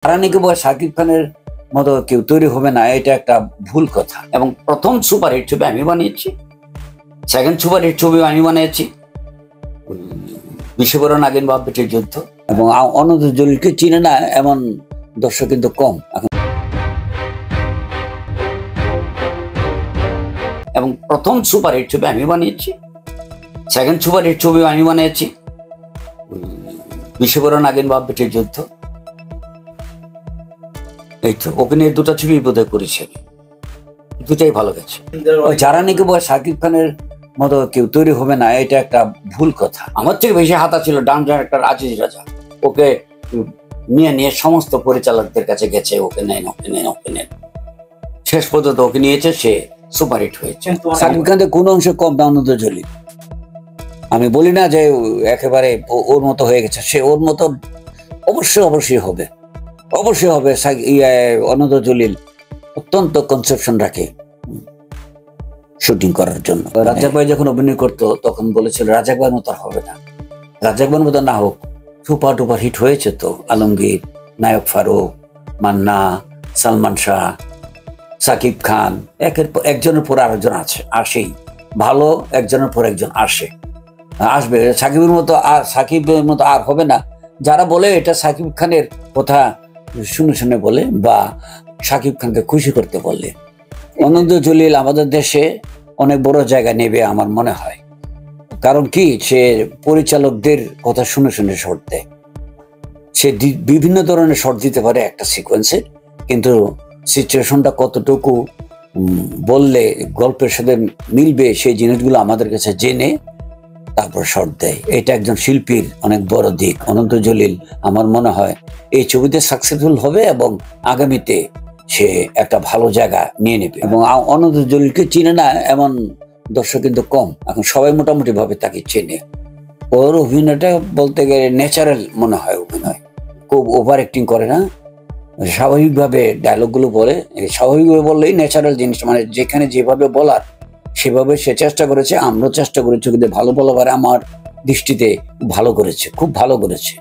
রানীকে বয় শাকিব খানের মতো কেউ তৈরি হবে না, এটা একটা ভুল কথা। এবং প্রথম সুপারহিট ছবি আমি বানিয়েছি, সেকেন্ড সুপারহিট ছবি আমি বানিয়েছি বিশ্ববরণ নাগিন বাপ বেটির যুদ্ধ। এবং অনন্ত জলিলকে চিনে না এমন দর্শক কিন্তু কম এখন। এবং প্রথম সুপারহিট ছবি আমি বানিয়েছি, সেকেন্ড সুপারহিট ছবি আমি বানিয়েছি বিশ্ববরণ নাগিন বাপ বেটির যুদ্ধ। এই তো ওকে নিয়ে দুটো ছবি বোধহয় করেছে, দুটাই ভালো গেছে। যারা নাকি বয় শাকিব খানের মতো কেউ তৈরি হবে না, এটা একটা ভুল কথা। আমার থেকে বেশি হাতা ছিল ডান্স ডাইরেক্টর আজিজ রাজা, ওকে নিয়ে সমস্ত পরিচালকদের কাছে গেছে, ওকে নেন ওকে নেন ওকে নেন, শেষ পর্যন্ত ওকে নিয়েছে, সে সুপারহিট হয়েছে। শাকিব খানের কোন অংশে কম না অনন্ত জলিল। আমি বলি না যে একেবারে ওর মতো হয়ে গেছে, সে ওর মতো অবশ্যই হবে, অবশ্যই হবে। অনন্ত জলিল অত্যন্ত কনসেপশন রাখে শুটিং করার জন্য। রাজ্জাক ভাই যখন অভিনয় করতো তখন বলেছিল রাজ্জাক ভাইয়ের মতো হবে না, রাজ্জাক ভাইয়ের মতো না হোক। সুপার টুপার হিট হয়েছে তো, আলমগীর, নায়ক ফারুক, মান্না, সালমান শাহ, সাকিব খান, একজনের পর আরেকজন আসেই, ভালো একজনের পর একজন আসবে। সাকিবের মতো আর হবে না। যারা বলে এটা সাকিব খানের কথা শুনে বলে, বা সাকিব খানকে খুশি করতে বললে। অনন্ত জলিল আমাদের দেশে অনেক বড় জায়গা নেবে আমার মনে হয়। কারণ কি, সে পরিচালকদের কথা শুনে শর্ট দেয়। সে বিভিন্ন ধরনের শর্ট দিতে পারে একটা সিকোয়েন্সে, কিন্তু সিচুয়েশনটা কতটুকু বললে গল্পের সাথে মিলবে সেই জিনিসগুলো আমাদের কাছে জেনে তারপর শর্ট দেয়। এটা একজন শিল্পীর অনেক বড় দিক। অনন্ত জলিল আমার মনে হয় এই ছবিতে সাকসেসফুল হবে এবং আগামীতে সে একটা ভালো জায়গা নিয়ে নেবে। এবং অনন্ত জলিলকে চিনে না এমন দর্শক কিন্তু কম এখন, সবাই মোটামুটি ভাবে তাকে চেনে। ওর অভিনয়টা বলতে গেলে ন্যাচারাল মনে হয়, অভিনয় খুব ওভার অ্যাক্টিং করে না, স্বাভাবিকভাবে ডায়লগগুলো বলে, স্বাভাবিকভাবে বললেই ন্যাচারাল জিনিস, মানে যেখানে যেভাবে বলার সেভাবে সে চেষ্টা করেছে, আমরাও চেষ্টা করেছি, কিন্তু ভালো বলাবার আমার দৃষ্টিতে ভালো করেছে, খুব ভালো করেছে।